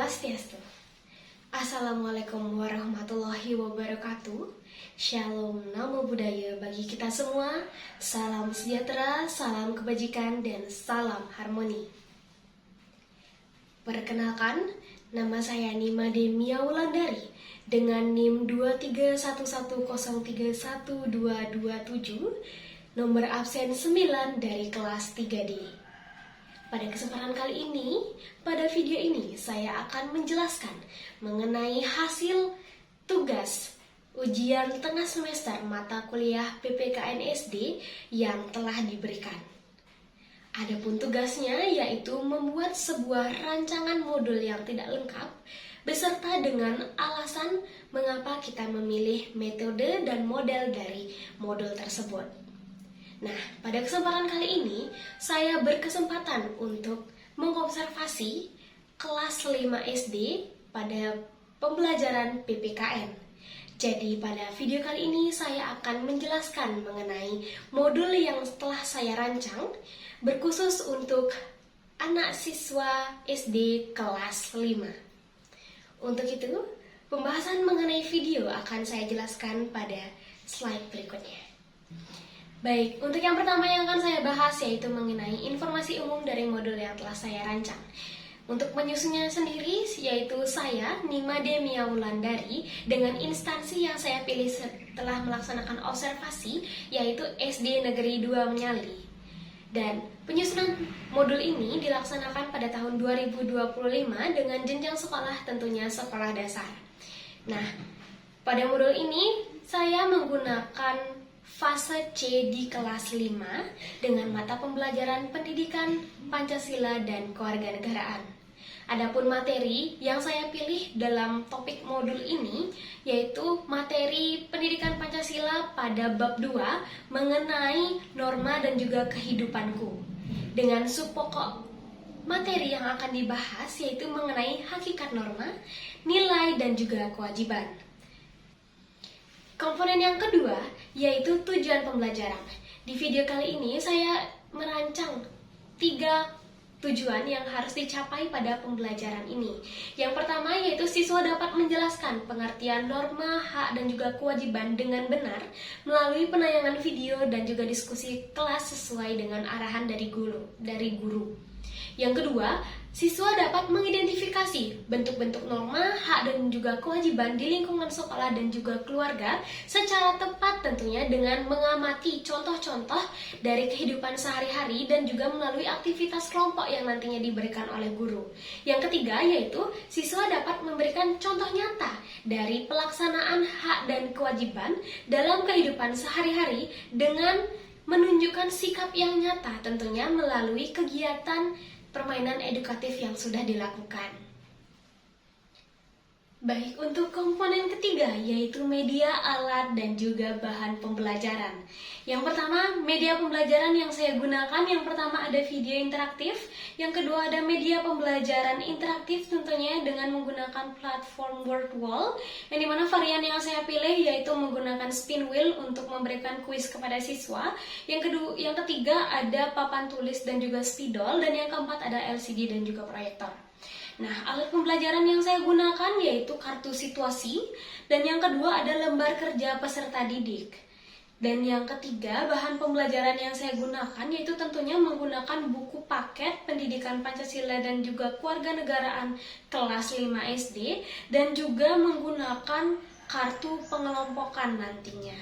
Swastiastu. Assalamualaikum warahmatullahi wabarakatuh. Shalom, namo buddhaya bagi kita semua. Salam sejahtera, salam kebajikan, dan salam harmoni. Perkenalkan, nama saya Nima Demia Wulandari dengan NIM 23110312227, nomor absen 9 dari kelas 3D. Pada kesempatan kali ini, pada video ini saya akan menjelaskan mengenai hasil tugas ujian tengah semester mata kuliah PPKN SD yang telah diberikan. Adapun tugasnya yaitu membuat sebuah rancangan modul yang tidak lengkap beserta dengan alasan mengapa kita memilih metode dan model dari modul tersebut. Nah, pada kesempatan kali ini, saya berkesempatan untuk mengobservasi kelas 5 SD pada pembelajaran PPKN. Jadi, pada video kali ini saya akan menjelaskan mengenai modul yang telah saya rancang, berkhusus untuk anak siswa SD kelas 5. Untuk itu, pembahasan mengenai video akan saya jelaskan pada slide berikutnya. Baik, untuk yang pertama yang akan saya bahas yaitu mengenai informasi umum dari modul yang telah saya rancang. Untuk menyusunnya sendiri yaitu saya, Nima Demia Wulandari, dengan instansi yang saya pilih setelah melaksanakan observasi yaitu SD Negeri 2 Menyali. Dan penyusunan modul ini dilaksanakan pada tahun 2025 dengan jenjang sekolah tentunya sekolah dasar. Nah, pada modul ini saya menggunakan fase C di kelas 5 dengan mata pembelajaran pendidikan Pancasila dan kewarganegaraan. Adapun materi yang saya pilih dalam topik modul ini yaitu materi pendidikan Pancasila pada bab 2 mengenai norma dan juga kehidupanku. Dengan subpokok materi yang akan dibahas yaitu mengenai hakikat norma, nilai dan juga kewajiban. Komponen yang kedua yaitu tujuan pembelajaran. Di video kali ini saya merancang 3 tujuan yang harus dicapai pada pembelajaran ini. Yang pertama yaitu siswa dapat menjelaskan pengertian norma, hak dan juga kewajiban dengan benar melalui penayangan video dan juga diskusi kelas sesuai dengan arahan dari guru. Yang kedua, siswa dapat mengidentifikasi bentuk-bentuk norma, hak dan juga kewajiban di lingkungan sekolah dan juga keluarga secara tepat tentunya dengan mengamati contoh-contoh dari kehidupan sehari-hari dan juga melalui aktivitas kelompok yang nantinya diberikan oleh guru. Yang ketiga yaitu siswa dapat memberikan contoh nyata dari pelaksanaan hak dan kewajiban dalam kehidupan sehari-hari dengan menunjukkan sikap yang nyata tentunya melalui kegiatan permainan edukatif yang sudah dilakukan. Baik, untuk komponen ketiga yaitu media, alat, dan juga bahan pembelajaran. Yang pertama, media pembelajaran yang saya gunakan, yang pertama ada video interaktif, yang kedua ada media pembelajaran interaktif tentunya dengan menggunakan platform WordWall, yang dimana varian yang saya pilih yaitu menggunakan spin wheel untuk memberikan kuis kepada siswa. Yang ketiga ada papan tulis dan juga spidol, dan yang keempat ada LCD dan juga proyektor. Nah, alat pembelajaran yang saya gunakan yaitu kartu situasi, dan yang kedua ada lembar kerja peserta didik. Dan yang ketiga, bahan pembelajaran yang saya gunakan yaitu tentunya menggunakan buku paket pendidikan Pancasila dan juga kewarganegaraan kelas 5 SD, dan juga menggunakan kartu pengelompokan nantinya.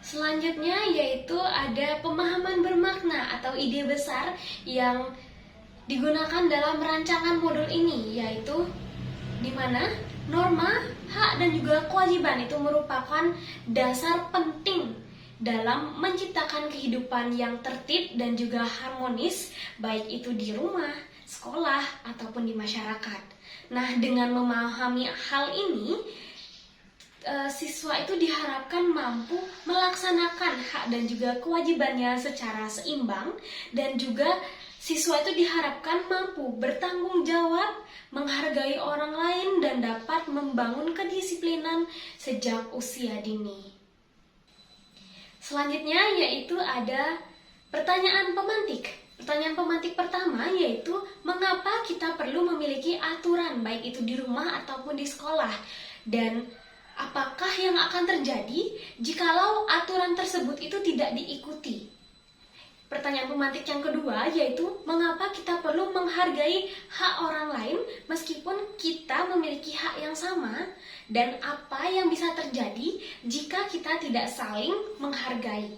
Selanjutnya yaitu ada pemahaman bermakna atau ide besar yang digunakan dalam rancangan modul ini, yaitu di mana norma, hak dan juga kewajiban itu merupakan dasar penting dalam menciptakan kehidupan yang tertib dan juga harmonis, baik itu di rumah, sekolah ataupun di masyarakat. Nah, dengan memahami hal ini, siswa itu diharapkan mampu melaksanakan hak dan juga kewajibannya secara seimbang, dan juga siswa itu diharapkan mampu bertanggung jawab, menghargai orang lain, dan dapat membangun kedisiplinan sejak usia dini. Selanjutnya yaitu ada pertanyaan pemantik Pertanyaan pemantik pertama yaitu mengapa kita perlu memiliki aturan baik itu di rumah ataupun di sekolah, dan apakah yang akan terjadi jikalau aturan tersebut itu tidak diikuti. Pertanyaan pemantik yang kedua yaitu mengapa kita perlu menghargai hak orang lain meskipun kita memiliki hak yang sama, dan apa yang bisa terjadi jika kita tidak saling menghargai.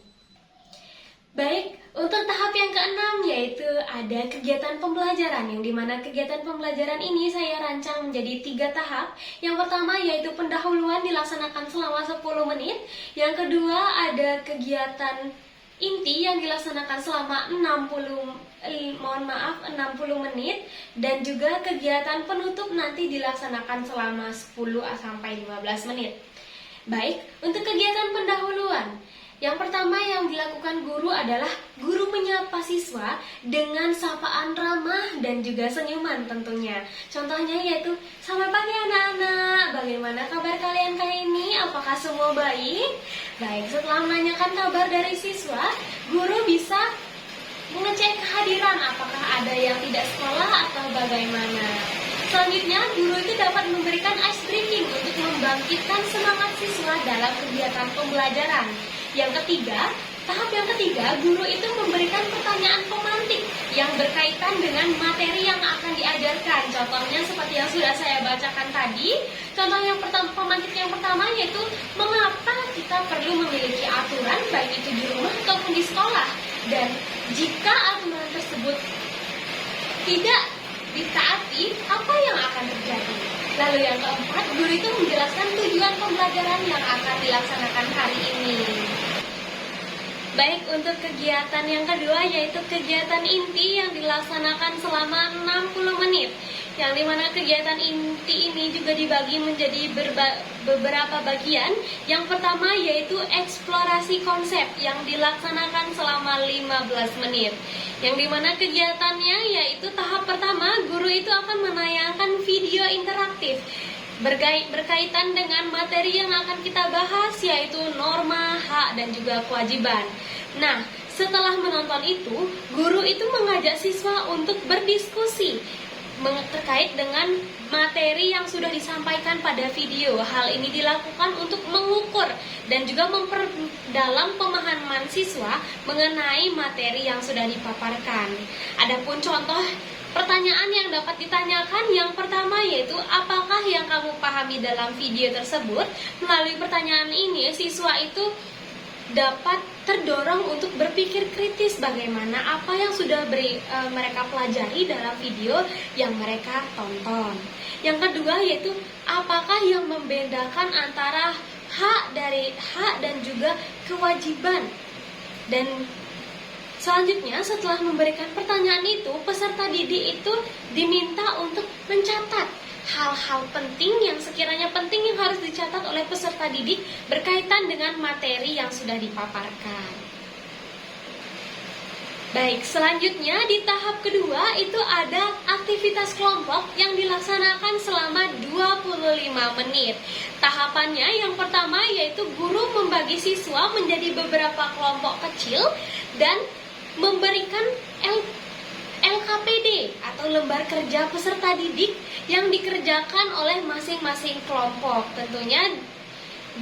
Baik, untuk tahap yang keenam yaitu ada kegiatan pembelajaran, yang dimana kegiatan pembelajaran ini saya rancang menjadi 3 tahap. Yang pertama yaitu pendahuluan dilaksanakan selama 10 menit. Yang kedua ada kegiatan inti yang dilaksanakan selama 60 menit, dan juga kegiatan penutup nanti dilaksanakan selama 10-15 menit. Baik, untuk kegiatan pendahuluan, yang pertama yang dilakukan guru adalah guru menyapa siswa dengan sapaan ramah dan juga senyuman tentunya. Contohnya yaitu, selamat pagi anak-anak, bagaimana kabar kalian kali ini? Apakah semua baik? Baik, setelah menanyakan kabar dari siswa, guru bisa mengecek kehadiran, apakah ada yang tidak sekolah atau bagaimana. Selanjutnya, guru itu dapat memberikan ice breaking untuk membangkitkan semangat siswa dalam kegiatan pembelajaran. Tahap yang ketiga, guru itu memberikan pertanyaan pemantik yang berkaitan dengan materi yang akan diajarkan. Contohnya seperti yang sudah saya bacakan tadi. Contoh yang pemantik yang pertama yaitu mengapa kita perlu memiliki aturan baik itu di rumah ataupun di sekolah, dan jika aturan tersebut tidak ditaati, apa yang akan terjadi. Lalu yang keempat, guru itu menjelaskan tujuan pembelajaran yang akan dilaksanakan hari ini. Baik, untuk kegiatan yang kedua yaitu kegiatan inti yang dilaksanakan selama 60 menit. Yang dimana kegiatan inti ini juga dibagi menjadi beberapa bagian. Yang pertama yaitu eksplorasi konsep yang dilaksanakan selama 15 menit. Yang dimana kegiatannya yaitu tahap pertama, guru itu akan menayangkan video interaktif berkaitan dengan materi yang akan kita bahas, yaitu norma, hak, dan juga kewajiban. Nah, setelah menonton itu, guru itu mengajak siswa untuk berdiskusi terkait dengan materi yang sudah disampaikan pada video. Hal ini dilakukan untuk mengukur dan juga memperdalam pemahaman siswa mengenai materi yang sudah dipaparkan. Adapun contoh pertanyaan yang dapat ditanyakan, yang pertama yaitu apakah yang kamu pahami dalam video tersebut. Melalui pertanyaan ini, siswa itu dapat terdorong untuk berpikir kritis bagaimana apa yang sudah mereka pelajari dalam video yang mereka tonton. Yang kedua yaitu apakah yang membedakan antara hak dan juga kewajiban. Dan selanjutnya, setelah memberikan pertanyaan itu, peserta didik itu diminta untuk mencatat hal-hal penting yang sekiranya penting yang harus dicatat oleh peserta didik berkaitan dengan materi yang sudah dipaparkan. Baik, selanjutnya di tahap kedua itu ada aktivitas kelompok yang dilaksanakan selama 25 menit. Tahapannya yang pertama yaitu guru membagi siswa menjadi beberapa kelompok kecil dan memberikan LKPD atau lembar kerja peserta didik yang dikerjakan oleh masing-masing kelompok. Tentunya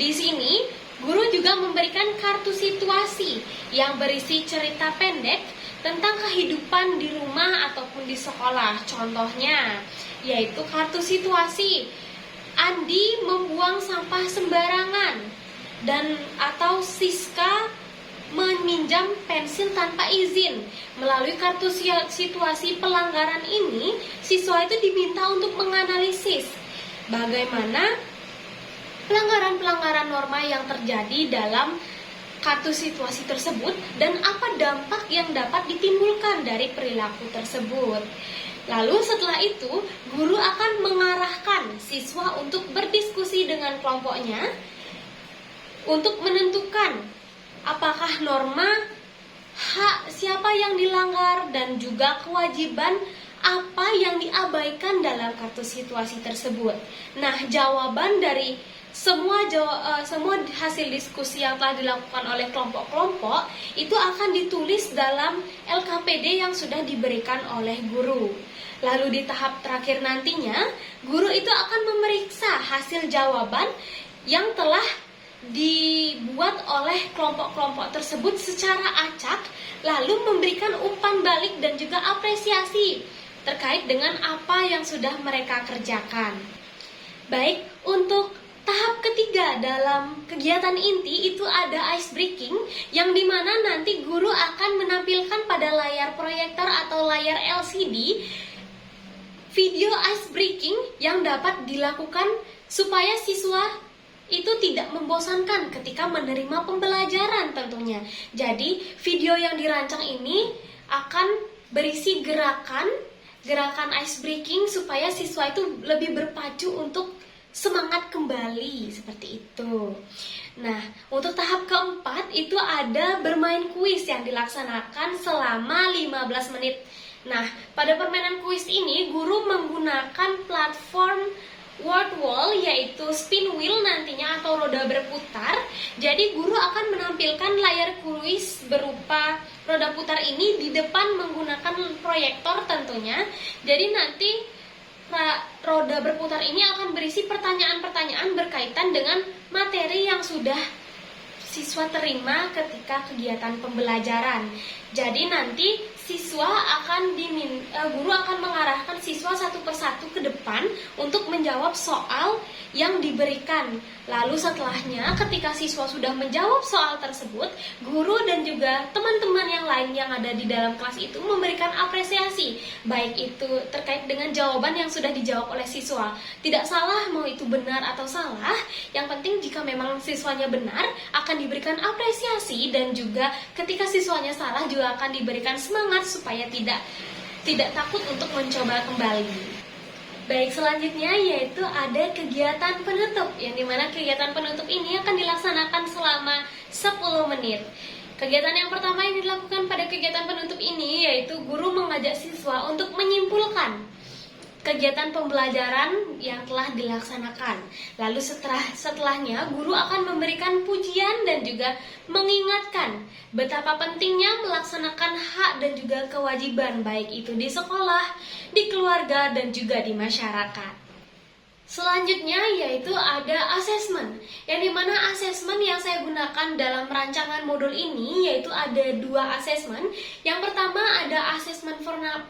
di sini guru juga memberikan kartu situasi yang berisi cerita pendek tentang kehidupan di rumah ataupun di sekolah. Contohnya yaitu kartu situasi, Andi membuang sampah sembarangan, dan atau Siska meminjam pensil tanpa izin. Melalui kartu situasi pelanggaran ini, siswa itu diminta untuk menganalisis bagaimana pelanggaran-pelanggaran norma yang terjadi dalam kartu situasi tersebut dan apa dampak yang dapat ditimbulkan dari perilaku tersebut. Lalu setelah itu, guru akan mengarahkan siswa untuk berdiskusi dengan kelompoknya untuk menentukan apakah norma, hak siapa yang dilanggar, dan juga kewajiban apa yang diabaikan dalam kartu situasi tersebut. Nah, jawaban dari semua hasil diskusi yang telah dilakukan oleh kelompok-kelompok itu akan ditulis dalam LKPD yang sudah diberikan oleh guru. Lalu di tahap terakhir nantinya, guru itu akan memeriksa hasil jawaban yang telah dibuat oleh kelompok-kelompok tersebut secara acak, lalu memberikan umpan balik dan juga apresiasi terkait dengan apa yang sudah mereka kerjakan. Baik, untuk tahap ketiga dalam kegiatan inti itu ada ice breaking, yang dimana nanti guru akan menampilkan pada layar proyektor atau layar LCD video ice breaking yang dapat dilakukan supaya siswa itu tidak membosankan ketika menerima pembelajaran tentunya. Jadi video yang dirancang ini akan berisi gerakan ice breaking supaya siswa itu lebih berpacu untuk semangat kembali, seperti itu. Nah, untuk tahap keempat itu ada bermain kuis yang dilaksanakan selama 15 menit. Nah, pada permainan kuis ini guru menggunakan platform word wall, yaitu spin wheel nantinya atau roda berputar. Jadi guru akan menampilkan layar kuis berupa roda putar ini di depan menggunakan proyektor tentunya. Jadi nanti roda berputar ini akan berisi pertanyaan-pertanyaan berkaitan dengan materi yang sudah siswa terima ketika kegiatan pembelajaran. Jadi nanti guru akan mengarahkan siswa satu persatu ke depan untuk menjawab soal yang diberikan. Lalu setelahnya, ketika siswa sudah menjawab soal tersebut, guru dan juga teman-teman yang lain yang ada di dalam kelas itu memberikan apresiasi, baik itu terkait dengan jawaban yang sudah dijawab oleh siswa. Tidak salah mau itu benar atau salah, yang penting jika memang siswanya benar akan diberikan apresiasi, dan juga ketika siswanya salah juga akan diberikan semangat supaya tidak takut untuk mencoba kembali. Baik, selanjutnya yaitu ada kegiatan penutup, yang dimana kegiatan penutup ini akan dilaksanakan selama 10 menit. Kegiatan yang pertama yang dilakukan pada kegiatan penutup ini yaitu guru mengajak siswa untuk menyimpulkan kegiatan pembelajaran yang telah dilaksanakan. Lalu setelahnya guru akan memberikan pujian dan juga mengingatkan betapa pentingnya melaksanakan hak dan juga kewajiban, baik itu di sekolah, di keluarga, dan juga di masyarakat. Selanjutnya yaitu ada asesmen, yang dimana asesmen yang saya gunakan dalam rancangan modul ini yaitu ada 2 asesmen. Yang pertama ada asesmen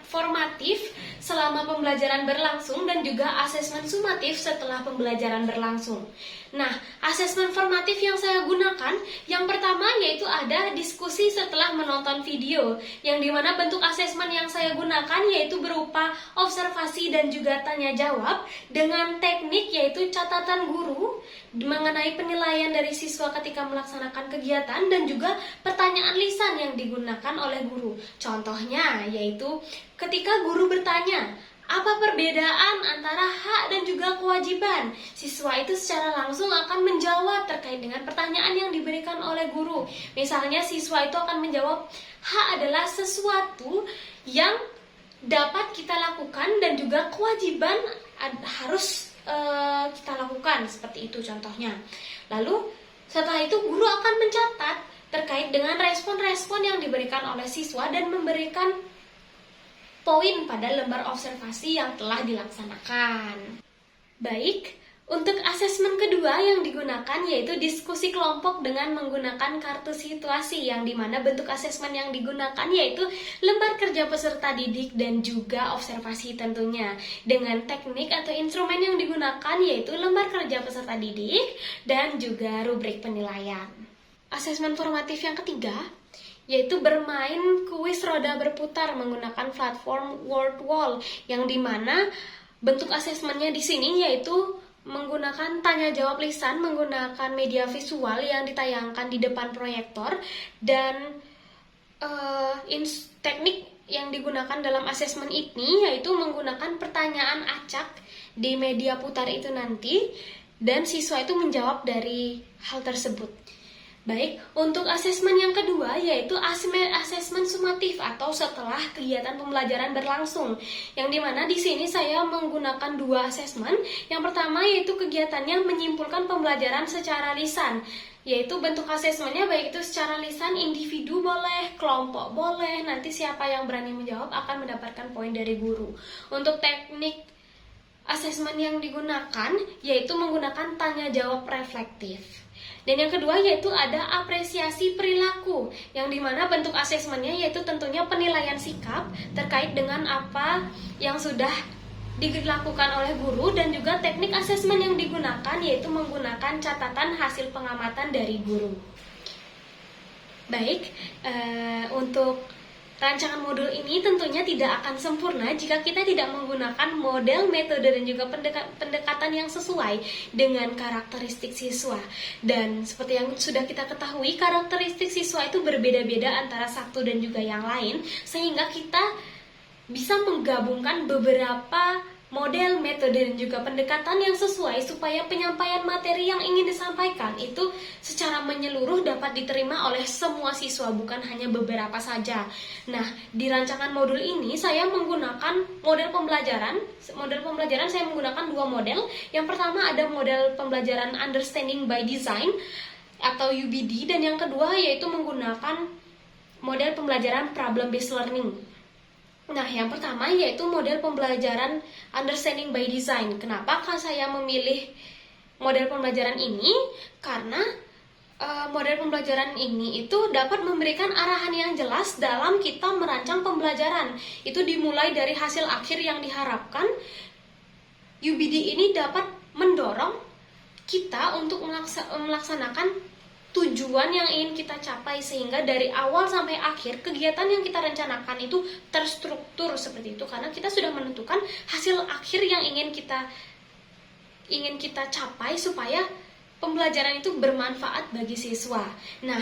formatif selama pembelajaran berlangsung dan juga asesmen sumatif setelah pembelajaran berlangsung. Nah, asesmen formatif yang saya gunakan yang pertama yaitu ada diskusi setelah menonton video, yang dimana bentuk asesmen yang saya gunakan yaitu berupa observasi dan juga tanya jawab dengan teknik yaitu catatan guru mengenai penilaian dari siswa ketika melaksanakan kegiatan dan juga pertanyaan lisan yang digunakan oleh guru. Contohnya yaitu ketika guru bertanya, apa perbedaan antara hak dan juga kewajiban? Siswa itu secara langsung akan menjawab terkait dengan pertanyaan yang diberikan oleh guru. Misalnya siswa itu akan menjawab, hak adalah sesuatu yang dapat kita lakukan dan juga kewajiban harus kita lakukan, seperti itu contohnya. Lalu setelah itu guru akan mencatat terkait dengan respon-respon yang diberikan oleh siswa dan memberikan poin pada lembar observasi yang telah dilaksanakan. Baik, untuk asesmen kedua yang digunakan yaitu diskusi kelompok dengan menggunakan kartu situasi, yang dimana bentuk asesmen yang digunakan yaitu lembar kerja peserta didik dan juga observasi tentunya. Dengan teknik atau instrumen yang digunakan yaitu lembar kerja peserta didik dan juga rubrik penilaian. Asesmen formatif yang ketiga yaitu bermain kuis roda berputar menggunakan platform word wall, yang dimana bentuk asesmennya di sini yaitu menggunakan tanya jawab lisan menggunakan media visual yang ditayangkan di depan proyektor, dan teknik yang digunakan dalam asesmen ini yaitu menggunakan pertanyaan acak di media putar itu nanti, dan siswa itu menjawab dari hal tersebut. Baik, untuk asesmen yang kedua yaitu asesmen sumatif atau setelah kegiatan pembelajaran berlangsung. Yang dimana di sini saya menggunakan dua asesmen. Yang pertama yaitu kegiatannya menyimpulkan pembelajaran secara lisan, yaitu bentuk asesmennya baik itu secara lisan, individu boleh, kelompok boleh, nanti siapa yang berani menjawab akan mendapatkan poin dari guru. Untuk teknik asesmen yang digunakan yaitu menggunakan tanya jawab reflektif. Dan yang kedua yaitu ada apresiasi perilaku, yang dimana bentuk asesmennya yaitu tentunya penilaian sikap terkait dengan apa yang sudah dilakukan oleh guru, dan juga teknik asesmen yang digunakan yaitu menggunakan catatan hasil pengamatan dari guru. Baik, untuk rancangan modul ini tentunya tidak akan sempurna jika kita tidak menggunakan model, metode, dan juga pendekatan yang sesuai dengan karakteristik siswa. Dan seperti yang sudah kita ketahui, karakteristik siswa itu berbeda-beda antara satu dan juga yang lain, sehingga kita bisa menggabungkan beberapa model, metode, dan juga pendekatan yang sesuai supaya penyampaian materi yang ingin disampaikan itu secara menyeluruh dapat diterima oleh semua siswa, bukan hanya beberapa saja. Nah, di rancangan modul ini saya menggunakan model pembelajaran. Model pembelajaran saya menggunakan dua model. Yang pertama ada model pembelajaran Understanding by Design atau UBD, dan yang kedua yaitu menggunakan model pembelajaran Problem Based Learning. Nah, yang pertama yaitu model pembelajaran Understanding by Design. Kenapa saya memilih model pembelajaran ini? Karena model pembelajaran ini itu dapat memberikan arahan yang jelas dalam kita merancang pembelajaran. Itu dimulai dari hasil akhir yang diharapkan. UBD ini dapat mendorong kita untuk melaksanakan tujuan yang ingin kita capai, sehingga dari awal sampai akhir kegiatan yang kita rencanakan itu terstruktur seperti itu, karena kita sudah menentukan hasil akhir yang ingin kita capai supaya pembelajaran itu bermanfaat bagi siswa. Nah,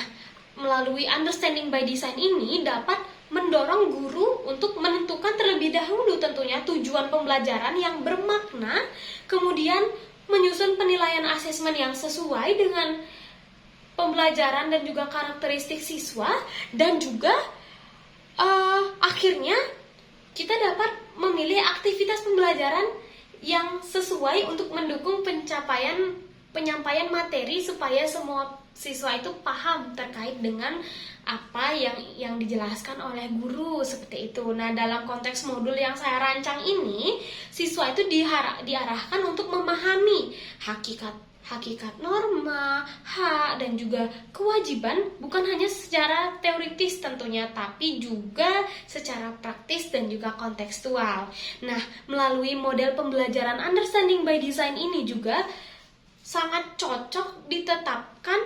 melalui Understanding by Design ini dapat mendorong guru untuk menentukan terlebih dahulu tentunya tujuan pembelajaran yang bermakna, kemudian menyusun penilaian asesmen yang sesuai dengan pembelajaran dan juga karakteristik siswa, dan juga akhirnya kita dapat memilih aktivitas pembelajaran yang sesuai untuk mendukung penyampaian materi supaya semua siswa itu paham terkait dengan apa yang dijelaskan oleh guru seperti itu. Nah, dalam konteks modul yang saya rancang ini, siswa itu diarahkan untuk memahami hakikat norma, hak, dan juga kewajiban, bukan hanya secara teoritis tentunya, tapi juga secara praktis dan juga kontekstual. Nah, melalui model pembelajaran Understanding by Design ini juga sangat cocok ditetapkan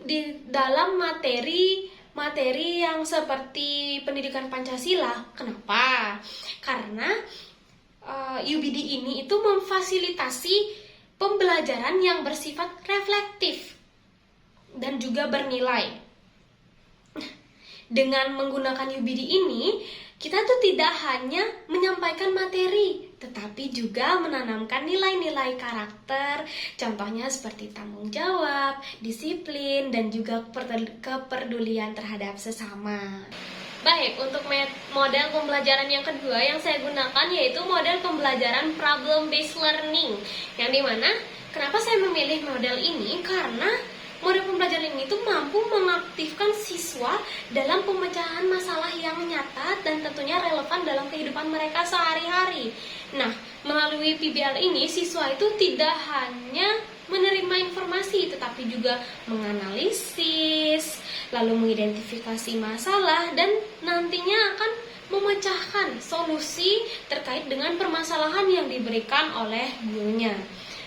di dalam materi yang seperti pendidikan Pancasila. Kenapa? Karena UBD ini itu memfasilitasi pembelajaran yang bersifat reflektif dan juga bernilai. Dengan menggunakan UBD ini, kita tuh tidak hanya menyampaikan materi, tetapi juga menanamkan nilai-nilai karakter, contohnya seperti tanggung jawab, disiplin, dan juga kepedulian terhadap sesama. Baik, untuk model pembelajaran yang kedua yang saya gunakan yaitu model pembelajaran Problem Based Learning. Yang dimana, kenapa saya memilih model ini? Karena model pembelajaran ini itu mampu mengaktifkan siswa dalam pemecahan masalah yang nyata dan tentunya relevan dalam kehidupan mereka sehari-hari. Nah, melalui PBL ini, siswa itu tidak hanya menerima informasi, tetapi juga menganalisis, lalu mengidentifikasi masalah, dan nantinya akan memecahkan solusi terkait dengan permasalahan yang diberikan oleh gurunya.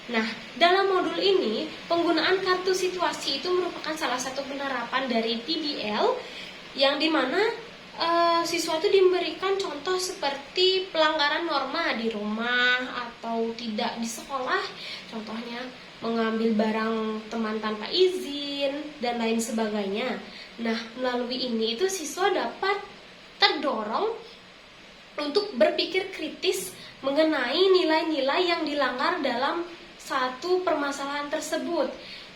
Nah, dalam modul ini, penggunaan kartu situasi itu merupakan salah satu penerapan dari PBL, yang dimana siswa itu diberikan contoh seperti pelanggaran norma di rumah atau tidak di sekolah, contohnya mengambil barang teman tanpa izin, dan lain sebagainya. Nah, melalui ini itu siswa dapat terdorong untuk berpikir kritis mengenai nilai-nilai yang dilanggar dalam satu permasalahan tersebut.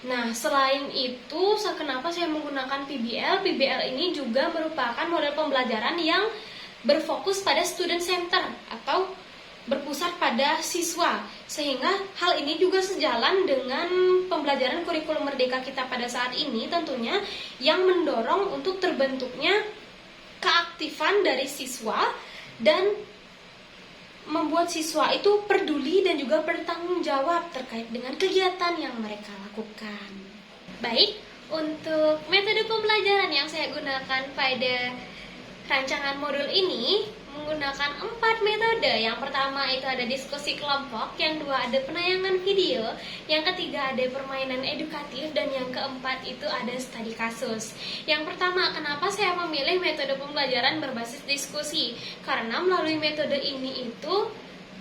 Nah, selain itu, kenapa saya menggunakan PBL? PBL ini juga merupakan model pembelajaran yang berfokus pada student center atau berpusat pada siswa, sehingga hal ini juga sejalan dengan pembelajaran kurikulum merdeka kita pada saat ini tentunya, yang mendorong untuk terbentuknya keaktifan dari siswa dan membuat siswa itu peduli dan juga bertanggung jawab terkait dengan kegiatan yang mereka lakukan. Baik, untuk metode pembelajaran yang saya gunakan pada rancangan modul ini menggunakan 4 metode. Yang pertama itu ada diskusi kelompok, yang kedua ada penayangan video, yang ketiga ada permainan edukatif, dan yang keempat itu ada studi kasus. Yang pertama, kenapa saya memilih metode pembelajaran berbasis diskusi? Karena melalui metode ini itu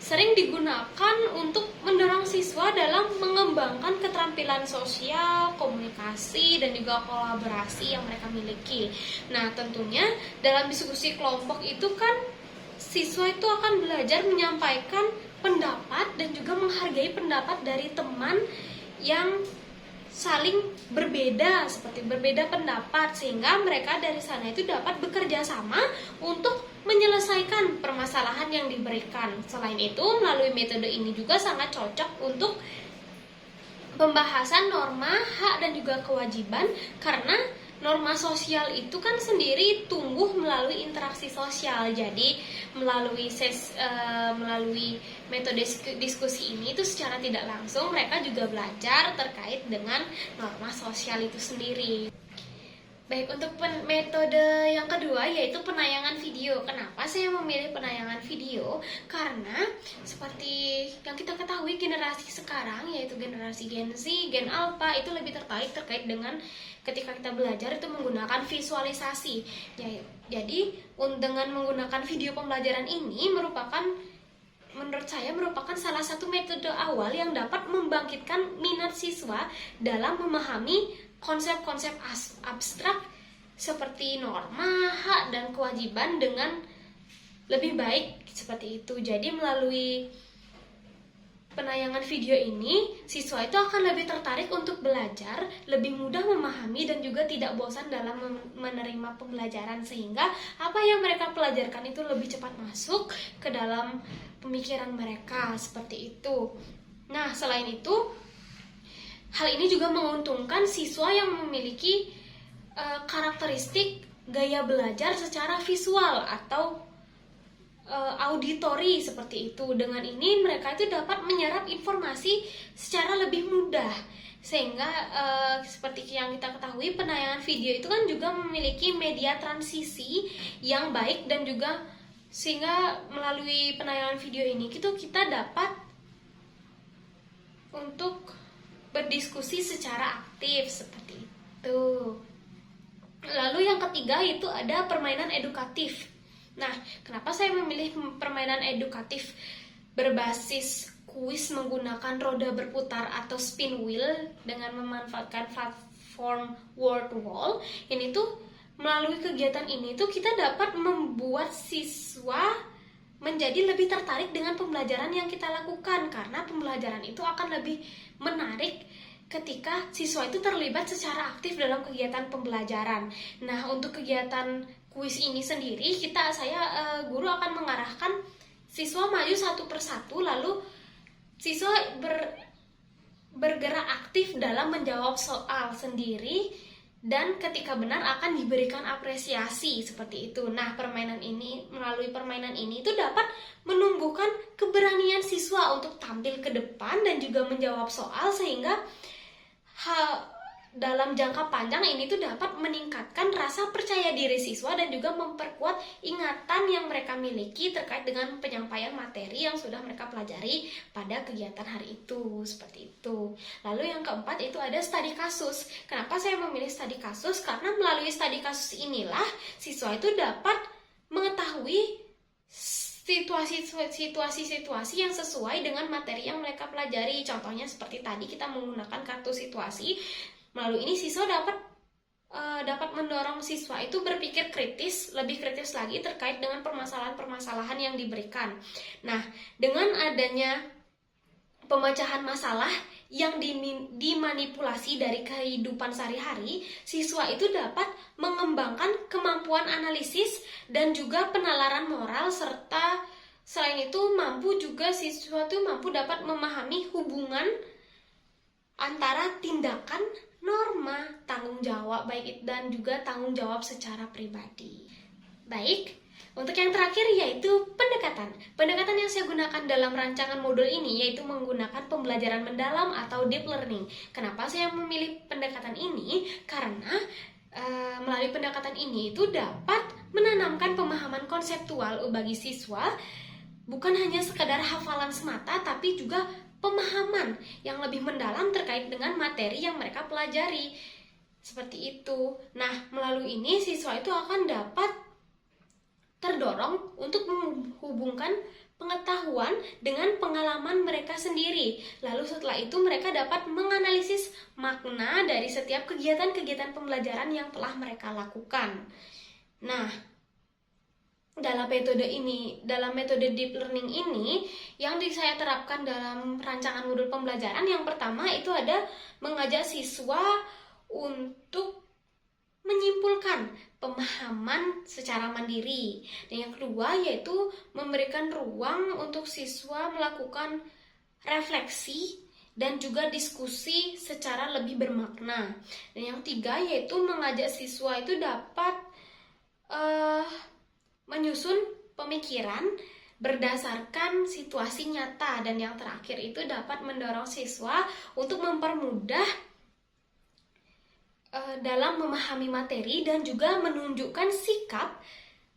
sering digunakan untuk mendorong siswa dalam mengembangkan keterampilan sosial, komunikasi, dan juga kolaborasi yang mereka miliki. Nah, tentunya dalam diskusi kelompok itu kan siswa itu akan belajar menyampaikan pendapat dan juga menghargai pendapat dari teman yang saling berbeda, seperti berbeda pendapat, sehingga mereka dari sana itu dapat bekerja sama untuk menyelesaikan permasalahan yang diberikan. Selain itu, melalui metode ini juga sangat cocok untuk pembahasan norma, hak, dan juga kewajiban, karena norma sosial itu kan sendiri tumbuh melalui interaksi sosial. Jadi melalui metode diskusi ini itu secara tidak langsung mereka juga belajar terkait dengan norma sosial itu sendiri. Baik, untuk metode yang kedua yaitu penayangan video. Kenapa saya memilih penayangan video? Karena seperti yang kita ketahui, generasi sekarang yaitu generasi Gen Z, Gen Alpha itu lebih tertarik terkait dengan ketika kita belajar itu menggunakan visualisasi. Jadi dengan menggunakan video pembelajaran ini menurut saya merupakan salah satu metode awal yang dapat membangkitkan minat siswa dalam memahami konsep-konsep abstrak seperti norma, hak, dan kewajiban dengan lebih baik seperti itu. Jadi melalui penayangan video ini, siswa itu akan lebih tertarik untuk belajar, lebih mudah memahami, dan juga tidak bosan dalam menerima pembelajaran, sehingga apa yang mereka pelajarkan itu lebih cepat masuk ke dalam pemikiran mereka, seperti itu. Nah, selain itu, hal ini juga menguntungkan siswa yang memiliki karakteristik gaya belajar secara visual atau auditori seperti itu. Dengan ini mereka itu dapat menyerap informasi secara lebih mudah, sehingga seperti yang kita ketahui, penayangan video itu kan juga memiliki media transisi yang baik, dan juga sehingga melalui penayangan video ini kita dapat untuk berdiskusi secara aktif seperti itu. Lalu yang ketiga itu ada permainan edukatif. Nah, kenapa saya memilih permainan edukatif berbasis kuis menggunakan roda berputar atau spin wheel dengan memanfaatkan platform word wall? Ini tuh melalui kegiatan ini tuh kita dapat membuat siswa menjadi lebih tertarik dengan pembelajaran yang kita lakukan, karena pembelajaran itu akan lebih menarik ketika siswa itu terlibat secara aktif dalam kegiatan pembelajaran. Nah, untuk kegiatan kuis ini sendiri, guru akan mengarahkan siswa maju satu persatu, lalu siswa bergerak aktif dalam menjawab soal sendiri, dan ketika benar akan diberikan apresiasi seperti itu. Nah, melalui permainan ini itu dapat menumbuhkan keberanian siswa untuk tampil ke depan dan juga menjawab soal, sehingga dalam jangka panjang ini tuh dapat meningkatkan rasa percaya diri siswa dan juga memperkuat ingatan yang mereka miliki terkait dengan penyampaian materi yang sudah mereka pelajari pada kegiatan hari itu, seperti itu. Lalu yang keempat itu ada studi kasus. Kenapa saya memilih studi kasus? Karena melalui studi kasus inilah siswa itu dapat mengetahui situasi-situasi yang sesuai dengan materi yang mereka pelajari. Contohnya seperti tadi kita menggunakan kartu situasi. Melalui ini siswa dapat mendorong siswa itu berpikir kritis, lebih kritis lagi terkait dengan permasalahan-permasalahan yang diberikan. Nah, dengan adanya pemecahan masalah yang dimanipulasi dari kehidupan sehari-hari, siswa itu dapat mengembangkan kemampuan analisis dan juga penalaran moral, serta selain itu siswa itu mampu dapat memahami hubungan antara tindakan, norma, tanggung jawab dan juga tanggung jawab secara pribadi. Baik, untuk yang terakhir yaitu pendekatan. Pendekatan yang saya gunakan dalam rancangan modul ini yaitu menggunakan pembelajaran mendalam atau deep learning. Kenapa saya memilih pendekatan ini? Karena melalui pendekatan ini itu dapat menanamkan pemahaman konseptual bagi siswa, bukan hanya sekadar hafalan semata, tapi juga pemahaman yang lebih mendalam terkait dengan materi yang mereka pelajari. Seperti itu. Nah, melalui ini siswa itu akan dapat terdorong untuk menghubungkan pengetahuan dengan pengalaman mereka sendiri. Lalu setelah itu mereka dapat menganalisis makna dari setiap kegiatan-kegiatan pembelajaran yang telah mereka lakukan. Nah, dalam metode deep learning ini yang saya terapkan dalam rancangan modul pembelajaran, yang pertama itu ada mengajak siswa untuk menyimpulkan pemahaman secara mandiri. Dan yang kedua yaitu memberikan ruang untuk siswa melakukan refleksi dan juga diskusi secara lebih bermakna. Dan yang ketiga yaitu mengajak siswa itu dapat menyusun pemikiran berdasarkan situasi nyata. Dan yang terakhir itu dapat mendorong siswa untuk mempermudah dalam memahami materi dan juga menunjukkan sikap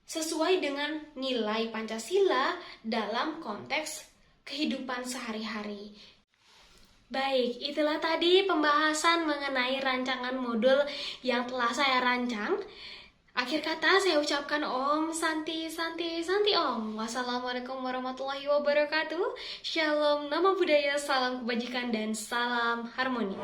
sesuai dengan nilai Pancasila dalam konteks kehidupan sehari-hari. Baik, itulah tadi pembahasan mengenai rancangan modul yang telah saya rancang. Akhir kata saya ucapkan Om Santi Santi Santi Om. Wassalamualaikum warahmatullahi wabarakatuh. Shalom, nama budaya, salam kebajikan dan salam harmoni.